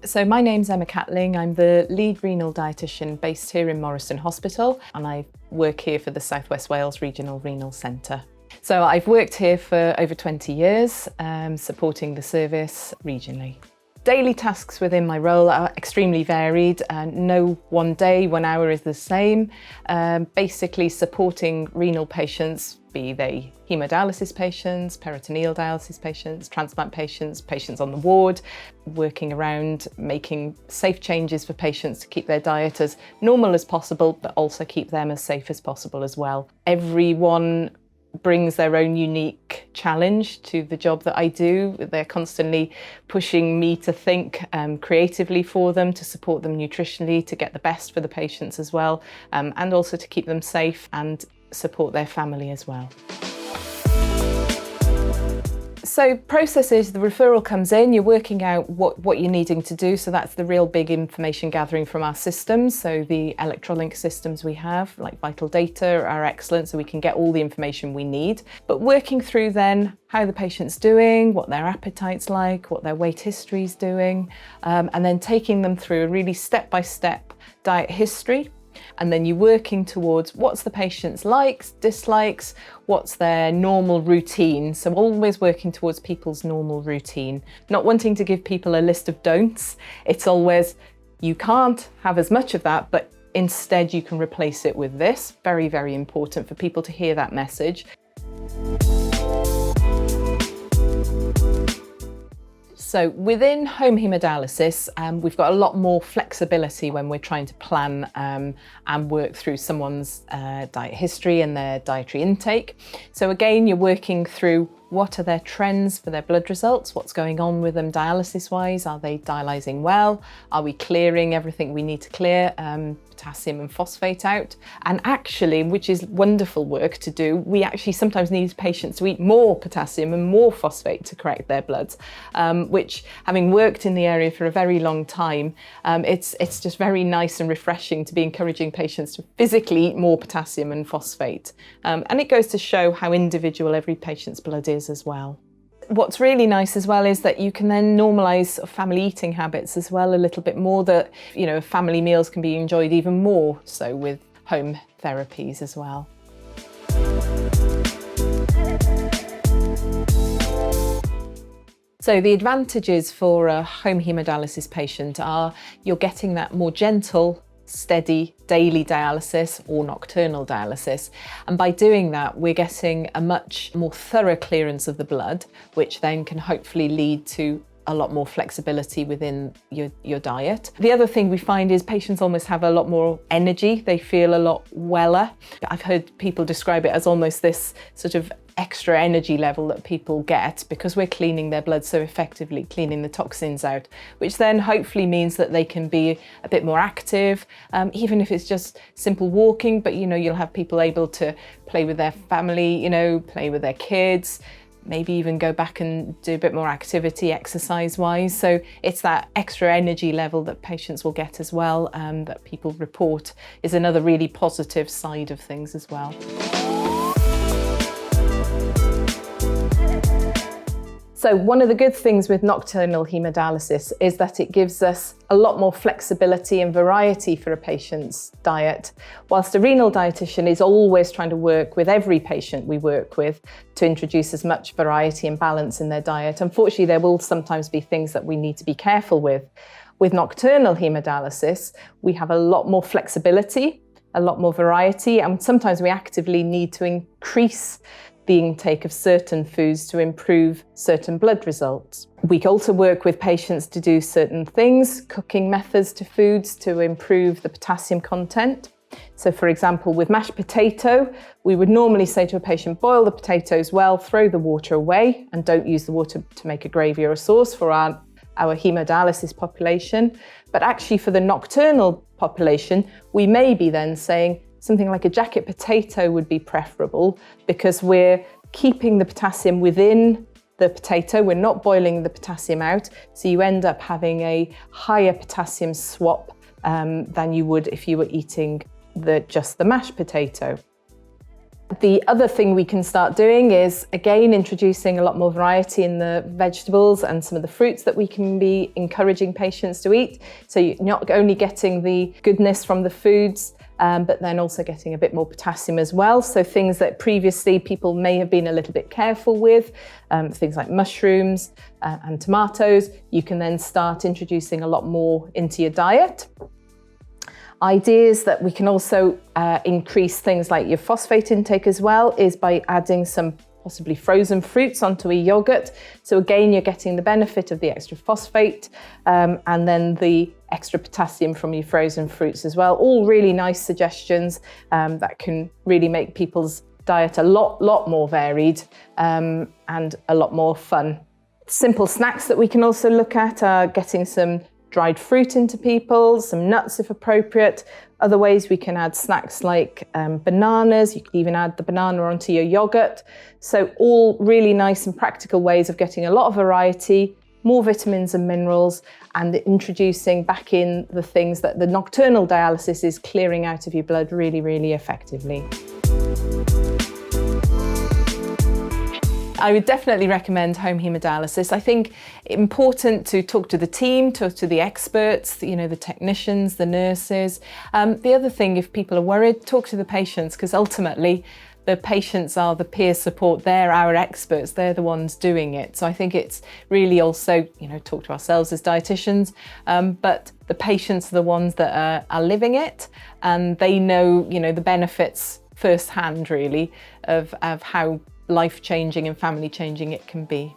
So my name's Emma Catling. I'm the lead renal dietitian based here in Morriston Hospital, and I work here for the South West Wales Regional Renal Centre. So I've worked here for over 20 years, supporting the service regionally. Daily tasks within my role are extremely varied, and no one day, 1 hour is the same. Basically supporting renal patients, be they hemodialysis patients, peritoneal dialysis patients, transplant patients, patients on the ward, working around making safe changes for patients to keep their diet as normal as possible, but also keep them as safe as possible as well. Everyone brings their own unique challenge to the job that I do. They're constantly pushing me to think creatively for them, to support them nutritionally, to get the best for the patients as well, and also to keep them safe and support their family as well. So process is the referral comes in, you're working out what you're needing to do. So that's the real big information gathering from our systems. So the electronic systems we have, like Vital Data, are excellent, so we can get all the information we need. But working through then how the patient's doing, what their appetite's like, what their weight history's doing, and then taking them through a really step-by-step diet history. And then you're working towards what's the patient's likes, dislikes, what's their normal routine. So always working towards people's normal routine, not wanting to give people a list of don'ts. It's always, you can't have as much of that, but instead you can replace it with this. Very, very important for people to hear that message. So within home hemodialysis, we've got a lot more flexibility when we're trying to plan and work through someone's diet history and their dietary intake. So again, you're working through what are their trends for their blood results, what's going on with them dialysis-wise, are they dialysing well, are we clearing everything we need to clear, potassium and phosphate out. And actually, which is wonderful work to do, we actually sometimes need patients to eat more potassium and more phosphate to correct their bloods, which, having worked in the area for a very long time, it's just very nice and refreshing to be encouraging patients to physically eat more potassium and phosphate. And it goes to show how individual every patient's blood is as well. What's really nice as well is that you can then normalise family eating habits as well a little bit more, that, you know, family meals can be enjoyed even more so with home therapies as well. So the advantages for a home hemodialysis patient are you're getting that more gentle, steady daily dialysis or nocturnal dialysis, and by doing that we're getting a much more thorough clearance of the blood, which then can hopefully lead to a lot more flexibility within your diet. The other thing we find is patients almost have a lot more energy, they feel a lot weller. I've heard people describe it as almost this sort of extra energy level that people get because we're cleaning their blood so effectively, cleaning the toxins out, which then hopefully means that they can be a bit more active, even if it's just simple walking, but you know, you'll have people able to play with their family, you know, play with their kids, maybe even go back and do a bit more activity exercise-wise. So it's that extra energy level that patients will get as well, that people report is another really positive side of things as well. So one of the good things with nocturnal hemodialysis is that it gives us a lot more flexibility and variety for a patient's diet, whilst a renal dietitian is always trying to work with every patient we work with to introduce as much variety and balance in their diet. Unfortunately, there will sometimes be things that we need to be careful with. With nocturnal hemodialysis, we have a lot more flexibility, a lot more variety, and sometimes we actively need to increase the intake of certain foods to improve certain blood results. We also work with patients to do certain things, cooking methods to foods to improve the potassium content. So for example, with mashed potato, we would normally say to a patient, boil the potatoes well, throw the water away, and don't use the water to make a gravy or a sauce for our hemodialysis population. But actually for the nocturnal population, we may be then saying, something like a jacket potato would be preferable because we're keeping the potassium within the potato, we're not boiling the potassium out, so you end up having a higher potassium swap than you would if you were eating just the mashed potato. The other thing we can start doing is, again, introducing a lot more variety in the vegetables and some of the fruits that we can be encouraging patients to eat. So you're not only getting the goodness from the foods, but then also getting a bit more potassium as well. So things that previously people may have been a little bit careful with, things like mushrooms and tomatoes, you can then start introducing a lot more into your diet. Ideas that we can also increase things like your phosphate intake as well is by adding some possibly frozen fruits onto a yogurt. So again, you're getting the benefit of the extra phosphate and then the extra potassium from your frozen fruits as well. All really nice suggestions that can really make people's diet a lot more varied and a lot more fun. Simple snacks that we can also look at are getting some dried fruit into people, some nuts if appropriate. Other ways we can add snacks like bananas. You can even add the banana onto your yogurt. So all really nice and practical ways of getting a lot of variety, more vitamins and minerals, and introducing back in the things that the nocturnal dialysis is clearing out of your blood really effectively. I would definitely recommend home hemodialysis. I think it's important to talk to the team, talk to the experts, the technicians, the nurses. The other thing, if people are worried, talk to the patients, because ultimately the patients are the peer support. They're our experts. They're the ones doing it. So I think it's really also, talk to ourselves as dietitians, but the patients are the ones that are living it, and they know, the benefits firsthand really of how life-changing and family-changing it can be.